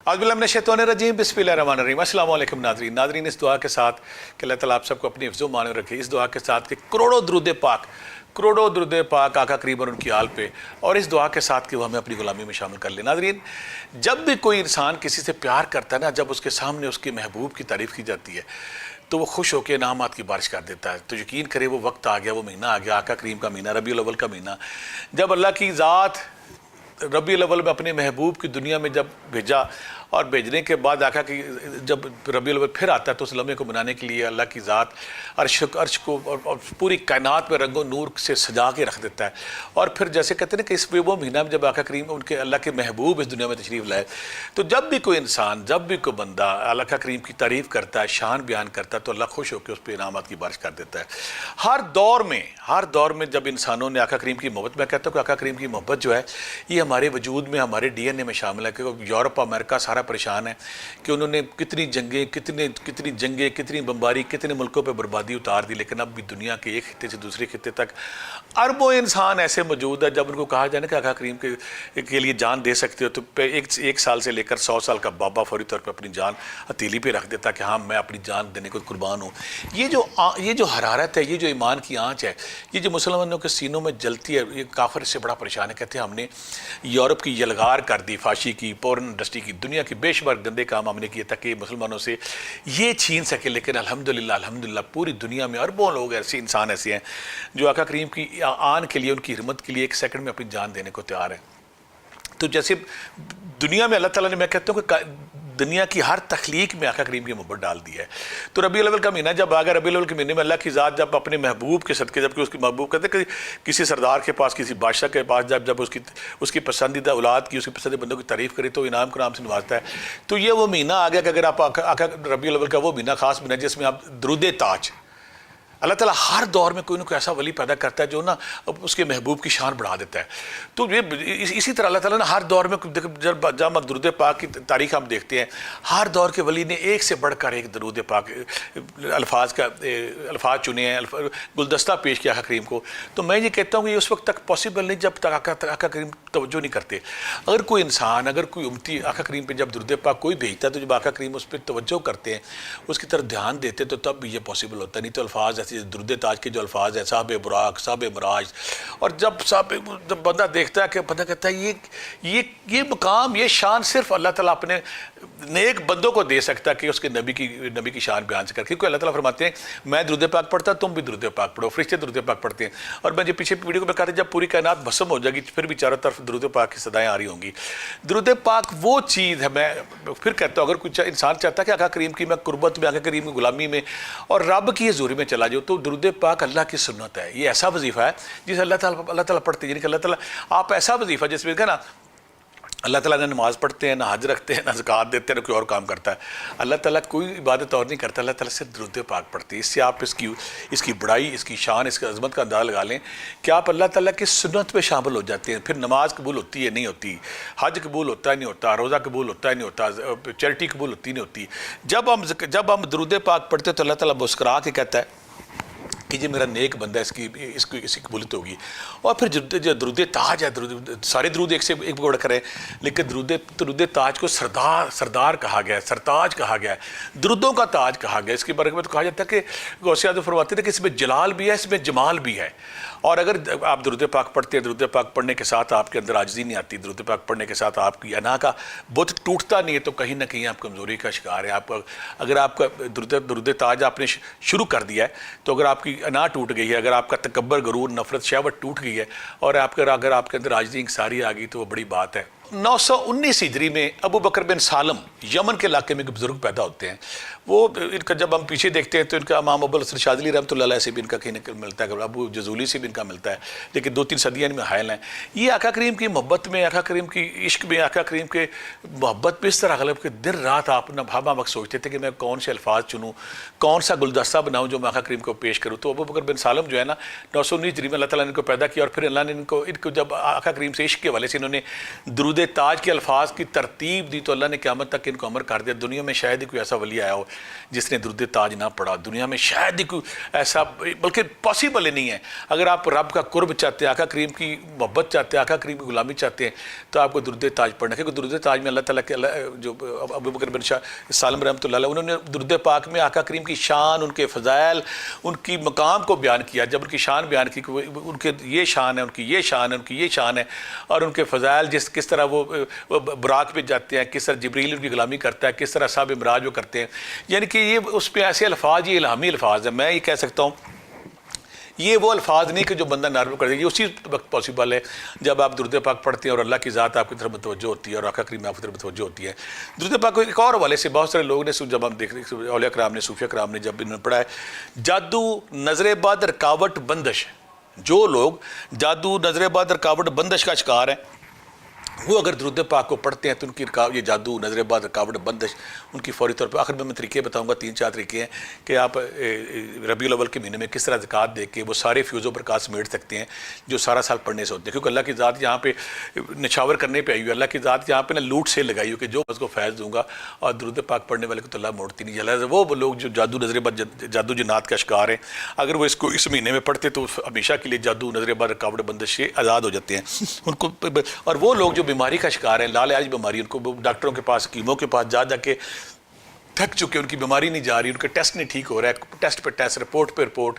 औज़ुबिल्लाहि बिस्मिल्लाहिर्रहमानिर्रहीम। अस्सलाम वालेकुम नाज़रीन, इस दुआ के साथ कि अल्लाह ताला आप सबको अपनी हिफ्ज़ो मान रखे, इस दुआ के साथ कि करोड़ों दुरूद पाक आका करीम और उनकी आल पे, और इस दुआ के साथ कि वो हमें अपनी गुलामी में शामिल कर ले। नाज़रीन, जब भी कोई इंसान किसी से प्यार करता है ना, जब उसके सामने उसके महबूब की तारीफ़ की जाती है तो वो खुश होकर इनामात की बारिश कर देता है। तो यकीन करे वो वक्त आ गया, वो महीना आ गया, आका करीम का महीना, रबीउल अव्वल का महीना, जब अल्लाह की ज़ात रबीउल अव्वल में अपने महबूब की दुनिया में जब भेजा, और भेजने के बाद आका कि जब रबीउल अव्वल फिर आता है तो उस लम्हे को मनाने के लिए अल्लाह की ज़ात अर्श को और पूरी कायनात में रंगो नूर से सजा के रख देता है। और फिर जैसे कहते हैं कि इस वो महीना में जब आका करीम उनके अल्लाह के महबूब इस दुनिया में तशरीफ़ लाए, तो जब भी कोई इंसान, जब भी कोई बंदा अल्लाह करीम की तारीफ़ करता है, शान बयान करता है, तो अल्लाह खुश होकर उस पर इनामात की बारिश कर देता है। हर दौर में जब इंसानों ने आका करीम की मोहब्बत, मैं कहता हूँ कि आका करीम की मोहब्बत जो है ये हमारे वजूद में, हमारे DNA में शामिल है। क्योंकि यूरोप, अमेरिका सारा परेशान है कि उन्होंने कितनी जंगें, कितनी बमबारी, कितने मुल्कों पे बर्बादी उतार दी, लेकिन अब भी दुनिया के एक खित्ते से दूसरे खित्ते तक अरबों इंसान ऐसे मौजूद है, जब उनको कहा जाए ना कि आका करीम के लिए जान दे सकते हो, तो एक साल से लेकर 100 साल का बाबा फौरी तौर पर अपनी जान हथेली पे रख देता कि हाँ मैं अपनी जान देने को कुर्बान हूँ। ये जो हरारत है, ये जो ईमान की आँच है, ये जो मुसलमानों के सीनों में जलती है, ये काफिर से बड़ा परेशान है। कहते हैं हमने यूरोप की यलगार कर दी, फाशी की, पोर्न इंडस्ट्री की, दुनिया की बेशुमार गंदे काम हमने किए ताकि मुसलमानों से ये छीन सके। लेकिन अल्हम्दुलिल्लाह पूरी दुनिया में अरबों लोग ऐसे इंसान ऐसे हैं जो आका करीम की आन के लिए, उनकी हिम्मत के लिए एक सेकंड में अपनी जान देने को तैयार है। तो जैसे दुनिया में अल्लाह ताला ने, मैं कहता हूँ कि दुनिया की हर तख्लीक में आका करीम की मोहब्बत डाल दी है। तो रबीउल अव्वल का महीना जब आ गया, रबीउल अव्वल के महीने में अल्लाह की ज़ात जब अपने महबूब के सदक़े, जबकि उसके महबूब कहते कि किसी सरदार के पास, किसी बादशाह के पास जब उसकी पसंदीदा औलाद की, उसकी पसंदीदा बंदों की तारीफ़ करे तो इनाम के नाम से नवाजता है। तो ये वो महीना आ गया कि अगर आप आका रबीउल अव्वल का वो महीना ख़ास महीना जिसमें आप दरूद ताज, अल्लाह ताला हर दौर में कोई ना कोई ऐसा वली पैदा करता है जो ना उसके महबूब की शान बढ़ा देता है। तो ये इसी तरह अल्लाह ताला ना हर दौर में, जब हम दरूद पाक की तारीख हम देखते हैं, हर दौर के वली ने एक से बढ़कर एक दरूद पाक अल्फाज चुने हैं, गुलदस्ता पेश किया आका करीम को। तो मैं ये कहता हूँ कि ये उस वक्त तक पॉसिबल नहीं जब तक आका करीम तवज्जो नहीं करते। अगर कोई इंसान, अगर कोई उम्मती आका करीम पे जब दरूद पाक कोई भेजता है, तो जब आका करीम उस पर तवज्जो करते हैं, उसकी तरफ ध्यान देते, तो तब भी ये पॉसिबल होता है। नहीं तो अल्फाज ऐसे दरूद ताज के जो अल्फाज है, साहब बुराक, साहब मराज, और जब बंदा देखता है कि बंदा कहता है ये मुकाम, ये शान सिर्फ अल्लाह ताला अपने नेक बंदों को दे सकता है कि उसके नबी की शान बयान से कर। क्योंकि अल्लाह ताला फरमाते हैं मैं दरूद पाक पढ़ता, तुम भी दरूद पाक पढ़ो, फरिश्ते दरूद पाक पढ़ते हैं। और मैं जो पीछे वीडियो को बताते, जब पूरी कायनात भस्म हो जाएगी फिर भी चारों तरफ दरूद पाक की सदाएं आ रही होंगी। दरूद पाक वो चीज़ है, मैं फिर कहता हूँ, अगर कुछ इंसान चाहता है कि आका करीम की मैं कुर्बत में, आका करीम की गुलामी में और रब की हज़ूरी में चला जाऊँ, तो दरूद पाक अल्लाह की सुन्नत है। ये ऐसा वजीफ़ा है जिसे अल्लाह ताला पढ़ते हैं, यानी कि अल्लाह ताला आप ऐसा वजीफ़ा जिसमें क्या ना अल्लाह ताला ने नमाज़ पढ़ते हैं, ना हज रखते हैं, ना ज़कात देते हैं, ना कोई और काम करता है। अल्लाह ताला कोई इबादत और नहीं करता, अल्लाह ताला सिर्फ दरूद पाक पढ़ते हैं। इससे आप इसकी बड़ाई, इसकी शान, इसकी अज़मत का अंदाज़ा लगा लें कि आप अल्लाह ताला की सुन्नत पे शामिल हो जाते हैं। फिर नमाज कबूल होती है, नहीं होती, हज कबूल होता है, नहीं होता, रोज़ा कबूल होता है, नहीं होता, चैरिटी कबूल होती नहीं होती। जब हम दरूद पाक पढ़ते हैं तो अल्लाह ताला मुस्कुरा के कहता है कि ये मेरा नेक बंदा है, इसकी कबूलियत होगी। और फिर जो दरूद ताज है, सारे दरूद एक से एक बढ़ कर है, लेकिन दरूद ताज को सरदार कहा गया है, सरताज कहा गया है, दरूदों का ताज कहा गया है। इसके बारे में तो कहा जाता है कि गौसे आज़म फरमाते थे कि इसमें जलाल भी है, इसमें जमाल भी है। और अगर आप दरूद पाक पढ़ते हैं, दरूद पाक पढ़ने के साथ आपके अंदर आजिज़ी नहीं आती, दरूद पाक पढ़ने के साथ आपकी अना का बुत टूटता नहीं है, तो कहीं ना कहीं आप कमज़ोरी का शिकार है। अगर आपका दरूद ताज आपने शुरू कर दिया है, तो अगर आपकी अना टूट गई है, अगर आपका तकब्बर, गरूर, नफरत, शहवत टूट गई है, और अगर आपके अंदर आजिज़ी इंकसारी आ गई, तो वो बड़ी बात है। 919 हिजरी में अबू बकर बिन सालम यमन के इलाके में एक बुजुर्ग पैदा होते हैं। वो इनका जब हम पीछे देखते हैं तो इनका इमाम अबुल हसन शाज़िली रहमतुल्लाह अलैह से भी इनका कहीं ना कहीं मिलता है, अबू जज़ूली से भी इनका मिलता है, लेकिन 2-3 सदियाँ इनमें हायल हैं। ये आका करीम की मोहब्बत में, आका करीम की इश्क में, आका करीम के मोहब्बत में इस तरह गलब कि दिन रात आप ना भाबा वक्त सोचते थे कि मैं कौन से अल्फाज चुनूँ, कौन सा गुलदस्ता बनाऊँ जो मैं आका करीम को पेश करूँ। तो अबू बकर बिन सालम जो है ना 919 हिजरी में अल्लाह ताला ने इनको पैदा किया, और फिर अल्लाह ने इनको जब आका करीम से इश्क के वाले से इन्होंने दरूद दुरूद ताज के अल्फाज की तरतीब दी तो अल्लाह ने क़यामत तक इनको अमर कर दिया। दुनिया में शायद ही कोई ऐसा वली आया हो जिसने दुरूद ताज ना पढ़ा, दुनिया में शायद ही कोई ऐसा, बल्कि पॉसिबल ही नहीं है। अगर आप रब का कुर्ब चाहते हैं, आका करीम की मोहब्बत चाहते हैं, आका करीम की गुलामी चाहते हैं, तो आपको दुरूद ताज पढ़ना है। क्योंकि दुरूद ताज में अल्लाह ताला के जो अबू बकर बिन शाह सालम रहमतुल्लाह अलैह, उन्होंने दुरूद पाक में आका करीम की शान, उनके फ़ज़ाइल, उनकी मकाम को बयान किया। जब उनकी शान बयान की कि उनके ये शान है, उनकी ये शान है, उनकी ये शान है, और उनके फ़ज़ाइल किस तरह वो बुराक पे जाते हैं, किस तरह जिब्रील उनकी गुलामी करता है, किस तरह साहब इमराज वो करते हैं, यानी कि ये उस पर ऐसे अल्फाज, ये इल्हामी अल्फाज है। मैं ये कह सकता हूँ ये वो अल्फाज नहीं कि जो बंदा नर्व कर देगी, उसी वक्त पॉसिबल है जब आप दुरूद पाक पढ़ते हैं और अल्लाह की ज़ात आपकी तरफ मुतवज्जो होती है और आका करीम आपकी तरफ मुतवज्जो होती है। दुरूद पाक को एक और हवाले से बहुत सारे लोग ने, जब हम देख रहे औलिया कराम ने, सूफिया कराम ने, जब इन्होंने पढ़ा है जादू नजर बद रुकावट बंदिश, जो लोग जादू नजर बद रुकावट बंदिश का शिकार है, वो अगर दुरूद पाक को पढ़ते हैं तो उनकी ये जादू नजर बद रुकावट बंदिश उनकी फौरी तौर पर। आखिर में मैं तरीके बताऊंगा, 3-4 तरीके हैं कि आप रबीउल अव्वल के महीने में किस तरह ज़कात दे के वो सारे फ्यूज़ बरक़ात समेट सकते हैं जो सारा साल पढ़ने से होते हैं। क्योंकि अल्लाह की ज़ात यहाँ पे निछावर करने पे आई हुई है, अल्लाह की ज़ात यहाँ पे ना लूट से लगाई हो कि जो उसको फैज़ दूंगा, और दुरूद पाक पढ़ने वाले को तो अल्लाह मोड़ती नहीं। जला वो लोग जो जादू नजर बद, जादू जन्नात का शिकार हैं, अगर वो इसको इस महीने में पढ़ते तो हमेशा के लिए जादू नजर बद रुकावट बंदिश से आज़ाद हो जाते हैं उनको। और वो लोग जो बीमारी का शिकार है, लाइलाज बीमारी, उनको डॉक्टरों के पास, कीमों के पास जा जाके थक चुके, उनकी बीमारी नहीं जा रही, उनके टेस्ट नहीं ठीक हो रहा है, टेस्ट पे टेस्ट, रिपोर्ट पे रिपोर्ट,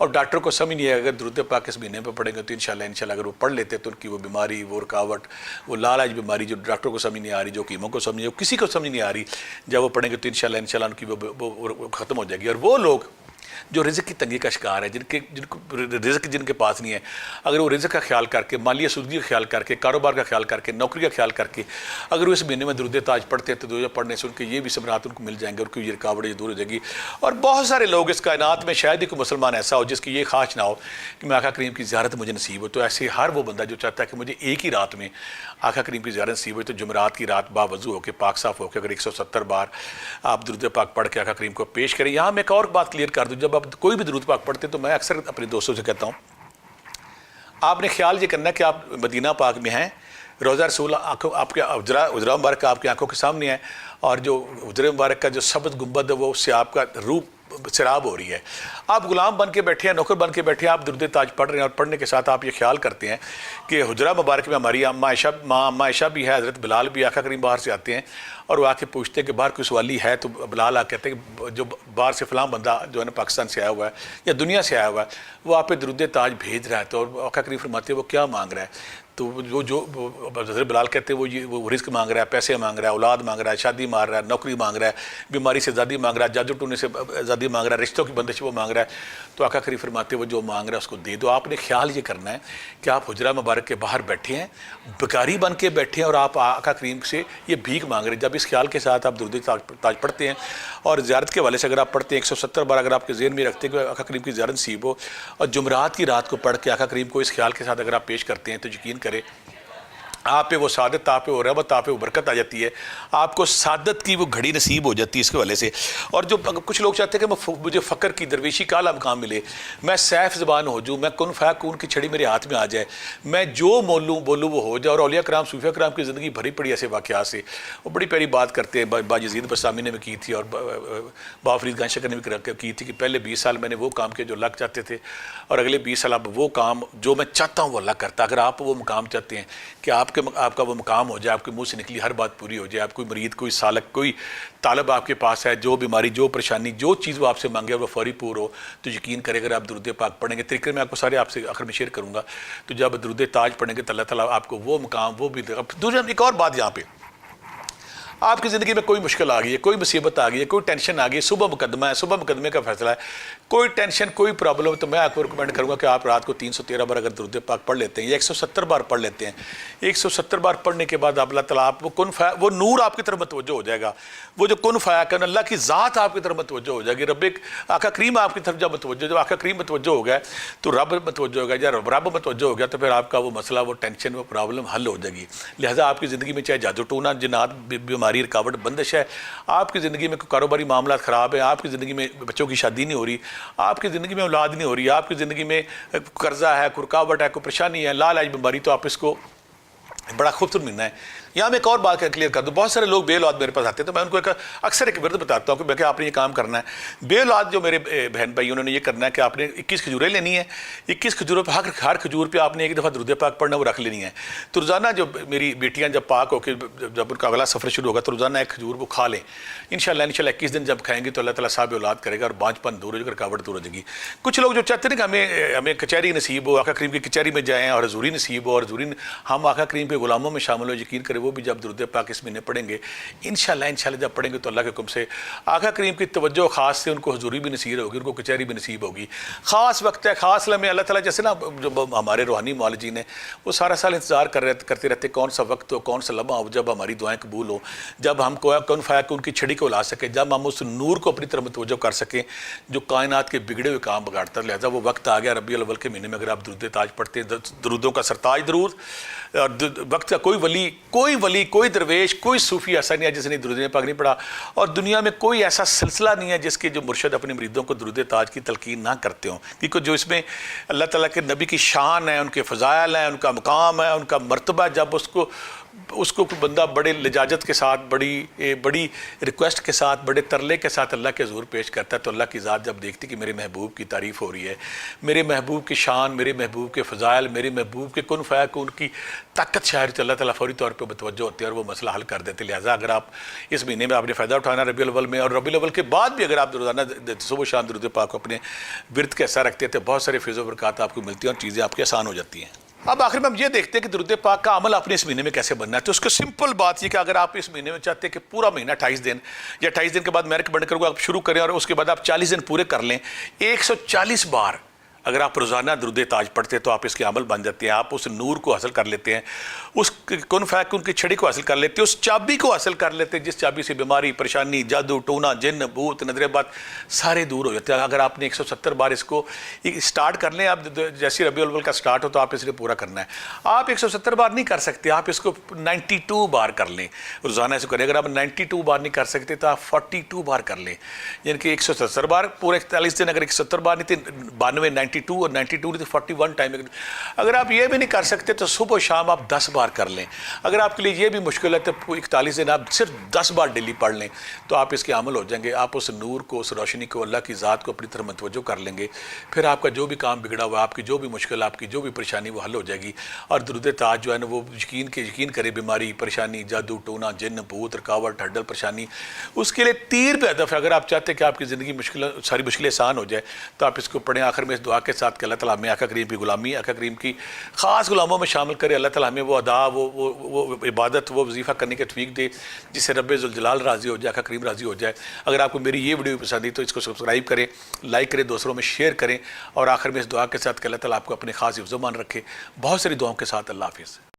और डॉक्टर को समझ नहीं है अगर दुरूद पाक इस महीने पे पढ़ेंगे तो इंशाल्लाह अगर वो पढ़ लेते तो उनकी वो बीमारी, वो रुकावट, वो लाइलाज बीमारी जो डॉक्टर को समझ नहीं आ रही, जो कीमों को समझ नहीं, किसी को समझ नहीं आ रही, जब वो पढ़ेंगे तो इंशाल्लाह उनकी वो ख़त्म हो जाएगी। और वो लोग जो रिज़्क़ की तंगी का शिकार है, जिनको रिज़्क़ जिनके पास नहीं है, अगर वो रिज़्क़ का ख्याल करके, माली आसूदगी का ख्याल करके, कारोबार का ख्याल करके, नौकरी का ख्याल करके अगर वो इस महीने में दुरूद ताज पढ़ते हैं तो दुरूद पढ़ने से उनके ये भी समरात उनको मिल जाएंगे, उनकी ये रुकावटें दूर हो जाएगी। और बहुत सारे लोग इस कायनात में शायद ही कोई मुसलमान ऐसा हो जिसकी ये ख्वाहिश ना हो कि मैं आका करीम की ज़ियारत मुझे नसीब हो। तो ऐसे हर वो बंदा जो चाहता है कि मुझे एक ही रात में आका करीम की ज़ियारत नसीब हो, तो जुमरात की रात बावजू होकर, पाक साफ़ होकर अगर 170 बार आप दुरूद पाक पढ़ के आका करीम को पेश करें। यहाँ मैं एक और बात क्लियर कर दूँ, जब आप कोई भी दुरूद पाक पढ़ते तो मैं अक्सर अपने दोस्तों से कहता हूँ, आपने ख्याल ये करना कि आप मदीना पाक में हैं, रोज़ा रसूल आँखों आपके उजरा मुबारक आपकी आंखों के सामने है, और जो उजरे मुबारक का जो सब्ज़ गुंबद है वो उससे आपका रूप शराब हो रही है। आप गुलाम बन के बैठे हैं, नौकर बन के बैठे हैं, आप दुरूद ताज पढ़ रहे हैं, और पढ़ने के साथ आप ये ख्याल करते हैं कि हुजरा मुबारक में हमारी अम्मा आयशा भी है, हज़रत बिलाल भी, आका करीम बाहर से आते हैं और वो आके पूछते हैं कि बाहर कोई सवाली है, तो बिलाल आके कहते हैं जो बाहर से फ़लाँ बंदा जो है ना पाकिस्तान से आया हुआ है या दुनिया से आया हुआ है, वो आप पे दुरूद ताज भेज रहा है। तो आका करीम फरमाते हैं वो क्या मांग रहा है, तो वो जो हज़रत बिलाल कहते हैं वो रिस्क मांग रहा है, पैसे मांग रहा है, औलाद मांग रहा है, शादी मार रहा है, नौकरी मांग रहा है, बीमारी से आज़ादी मांग रहा है, जादू टूने से आज़ादी मांग रहा है, रिश्तों की बंदिश वो मांग रहा है। तो आका करीम फरमाते हैं वो जो मांग रहा है उसको दे दो। आपने ख्याल ये करना है कि आप हुजरा मुबारक के बाहर बैठे हैं, बेकारी बन के बैठे हैं, और आप आका करीम से ये भीख मांग रहे हैं। जब इस ख्याल के साथ आप दुरूद ताज पढ़ते हैं और ज़ियारत के हवाले से अगर आप पढ़ते हैं 170 बार, अगर आपके ज़हन में रखते हैं कि आका करीम की ज़ियारत नसीब हो, और जुमरात की रात को पढ़ के आका करीम को इस ख्याल के साथ अगर आप पेश करते हैं, तो यकीन करें आप पे वो सादत, आप पे वो रहमत, आप पे वो बरकत आ जाती है, आपको सादत की वो घड़ी नसीब हो जाती है इसके वाले से। और जो कुछ लोग चाहते हैं कि मुझे फ़क्र की, दरवेशी का आला मकाम मिले, मैं सैफ ज़बान हो जाऊँ, मैं कुन फ़याकून की छड़ी मेरे हाथ में आ जाए, मैं जो बोलूँ वो हो जाए। और औलिया कराम, सूफिया कराम की ज़िंदगी भरी पड़ी ऐसे वाक़यात से। वो बड़ी प्यारी बात करते हैं, बायज़ीद बस्तामी ने भी की थी और बाफरीद गांशकर ने भी की थी कि पहले 20 साल मैंने वो काम किए जो अल्लाह चाहते थे, और अगले 20 साल आप वो काम जो मैं चाहता हूँ वो अल्लाह करता। अगर आप वो मुकाम चाहते हैं कि आपका वो मुकाम हो जाए, आपके मुंह से निकली हर बात पूरी हो जाए, आप कोई मरीद, कोई सालक, कोई तालब आपके पास है, जो बीमारी, जो परेशानी, जो चीज़ वो आपसे मांगे वो फौरी पूर हो, तो यकीन करें अगर आप दुरूद पाक पढ़ेंगे, तरीके मैं आपको सारे आपसे आखिर में शेयर करूँगा, तो जब दुरूद ताज पढ़ेंगे तो अल्लाह ताला आपको वो मुकाम, वो भी। दूसरा एक और बात, यहाँ पे आपकी ज़िंदगी में कोई मुश्किल आ गई है, कोई मुसीबत आ गई है, कोई टेंशन आ गई है, सुबह मुकदमा है, सुबह मुकदमे का फैसला है, कोई टेंशन, कोई प्रॉब्लम है, तो मैं आपको रिकमेंड करूँगा कि आप रात को 313 बार अगर दुरूद पाक पढ़ लेते हैं या 170 बार पढ़ लेते हैं, 170 बार पढ़ने के बाद अल्लाह ताला आप वो नूर आपकी तरफ मतवज्जो हो जाएगा, वो जो कुन फ़याकुन अल्लाह की ज़ात आपकी तरफ मतवज्जो हो जाएगी, रब आका करीम आपकी तरफ जब मतवज्जो, जब आका करीम मतवज्जो हो गया तो रब मतवज्जो हो गया, जब रब मतवज्जो हो गया तो फिर आपका वो मसला, वो टेंशन, वो प्रॉब्लम हल हो जाएगी। लिहाजा आपकी ज़िंदगी में चाहे जादू टूना, जिन्नात, बीमारी, रुकावट, बंदिश है, आपकी ज़िंदगी में कारोबारी मामला ख़राब है, आपकी ज़िंदगी में बच्चों की शादी नहीं हो रही, आपकी ज़िंदगी में औलाद नहीं हो रही, आपकी ज़िंदगी में कर्जा है, कोई रुकावट है, कोई परेशानी है, लाइलाज बीमारी, तो आप इसको बड़ा खूबसूरत महीना है। यहाँ मैं एक और बात क्लियर कर दूँ, बहुत सारे लोग बेऔलाद मेरे पास आते हैं तो मैं उनको अक्सर एक विरद बताता हूँ कि मैं आपने ये काम करना है। बेऔलाद जो मेरे बहन भाई उन्होंने ये करना है कि आपने 21 खजूरें लेनी है, 21 खजूरों पर हर खजूर पे आपने एक दफ़ा दुरूद पाक पढ़ना वो रख लेनी है। तो रोज़ाना जो मेरी बेटियाँ जब पाक होकर जब उनका अगला सफ़र शुरू होगा तो रोज़ाना एक खजूर वो खा लें। इंशाल्लाह 21 दिन जब खाएंगे तो अल्लाह ताला साहब औलाद करेगा और बांझपन दूर हो जाएगा, रुकावट दूर हो जाएगी। कुछ लोग जो चाहते हैं कि हमें कचहरी नसीब हो, आका करीम की कचहरी में जाएँ और हजूरी नसीब हो और हजूरी हम आका करीम के गुलामों में शामिल हो, यकीन करें वो भी जब दुरूद पाक इस महीने पढ़ेंगे इंशाल्लाह जब पढ़ेंगे तो अल्लाह के हुक्म से आका करीम की तवज्जो खास से उनको हजूरी भी नसीब होगी, उनको कचहरी भी नसीब होगी। ख़ास वक्त है, ख़ास लम्हे अल्लाह ताला जैसे ना जब हमारे रूहानी मौलजीन हैं वो सारा साल इंतज़ार करते रहते कौन सा वक्त हो, कौन सा लम्हा हो जब हमारी दुआएं कबूल हो, जब हम कौन फाया कि उनकी छड़ी को ला सके, जब हम उस नूर को अपनी तरफ मुतवज्जो कर सकें जो कायनात के बिगड़े हुए काम बिगाड़ता है। लिहाजा वो वक्त आ गया रबीउल अव्वल के महीने में अगर आप दुरूद ताज पढ़ते हैं, दुरूदों का सरताज दरूद और वक्त का कोई वली कोई दरवेश कोई सूफ़ी ऐसा नहीं है जिसने दुरूद पाक नहीं पढ़ा, और दुनिया में कोई ऐसा सिलसिला नहीं है जिसके जो मुर्शद अपने मुरीदों को दुरूद ताज की तलकीन ना करते हों। क्योंकि जो इसमें अल्लाह ताला के नबी की शान है, उनके फ़ज़ाइल हैं, उनका मुकाम है, उनका मर्तबा, जब उसको कोई बंदा बड़े लिजाजत के साथ बड़ी रिक्वेस्ट के साथ बड़े तरले के साथ अल्लाह के हज़ूर पेश करता है तो अल्लाह की ज़ात जब देखती कि मेरे महबूब की तारीफ़ हो रही है, मेरे महबूब की शान, मेरे महबूब के फ़ज़ाइल, मेरे महबूब के कुन फ़या को उनकी ताकत शायरी, तो अल्लाह ताला फ़ौरी तौर पर मुतवज्जो होते हैं और वो मसला हल कर देते। लिहाजा अगर आप इस महीने में आपने फ़ायदा उठाना रबीउल अव्वल में, और रबीउल अव्वल के बाद भी अगर आप रोज़ाना सुबह शाम दुरूद पाक को अपने विरद के हिस्सा रखते हैं तो बहुत सारे फ़ैज़ व बरक़ात आपको मिलती हैं और चीज़ें आपकी आसान हो जाती हैं। अब आखिर में हम ये देखते हैं कि दुरूद पाक का अमल आपने इस महीने में कैसे बनना है। तो उसका सिंपल बात ये कि अगर आप इस महीने में चाहते हैं कि पूरा महीना 28 दिन या 28 दिन के बाद मैं रिकमेंड करूँगा आप शुरू करें और उसके बाद आप 40 दिन पूरे कर लें। 140 बार अगर आप रोज़ाना दुरूद ताज पढ़ते हैं तो आप इसके अमल बन जाते हैं। आप उस नूर को हासिल कर लेते हैं, उस कुन फैक उनकी छड़ी को हासिल कर लेते हैं, उस चाबी को हासिल कर लेते हैं जिस चाबी से बीमारी, परेशानी, जादू टोना, जिन्न, भूत, नजरेबाद सारे दूर हो जाते हैं। अगर आपने 170 बार इसको स्टार्ट कर लें, आप जैसे रबीउल अव्वल का स्टार्ट हो तो आप इसलिए पूरा करना है। आप 170 बार नहीं कर सकते, आप इसको 92 बार कर लें, रोज़ाना इसको करें। अगर आप 92 बार नहीं कर सकते तो आप 42 बार कर लें, यानी कि 170 बार पूरे 41 दिन। अगर 170 बार नहीं थे 92 92 और 92 नहीं तो 41 टाइम। अगर आप ये भी नहीं कर सकते तो सुबह शाम आप 10 बार कर लें। अगर आपके लिए ये भी मुश्किल है तो 41 दिन आप सिर्फ 10 बार डेली पढ़ लें तो आप इसके अमल हो जाएंगे। आप उस नूर को, उस रोशनी को, अल्लाह की ज़ात को अपनी तरफ मुतवज्जो कर लेंगे। फिर आपका जो भी काम बिगड़ा हुआ, आपकी जो भी मुश्किल, आपकी जो भी परेशानी वो हल हो जाएगी। और दुरूद ताज जो है ना वो यकीन करे बीमारी, परेशानी, जादू टोना, जिन्न, भूत, रुकावट, हड्डल परेशानी, उसके लिए तीर पे हदफ है। अगर आप चाहते हैं कि आपकी ज़िंदगी सारी मुश्किलें आसान हो जाए तो आप इसको पढ़ें। आखिर में इस दुआ के साथ कि अल्लाह ताला हमें आका करीम की गुलामी, आका करीम की ख़ास गुलामों में शामिल करे। अल्लाह ताला हमें वो अदा, वो इबादत, वो वजीफ़ा करने के तौफीक दे जिससे रब्बे ज़ुल जलाल राज़ी हो जाए, आका करीम राज़ी हो जाए। अगर आपको मेरी ये वीडियो पसंद आई तो इसको सब्सक्राइब करें, लाइक करें, दूसरों में शेयर करें और आखिर में इस दुआ के साथ कि अल्लाह ताला आपको अपने ख़ास हिफ्ज़-ओ-मान रखे। बहुत सारी दुआओं के साथ अल्लाह हाफ़िज़।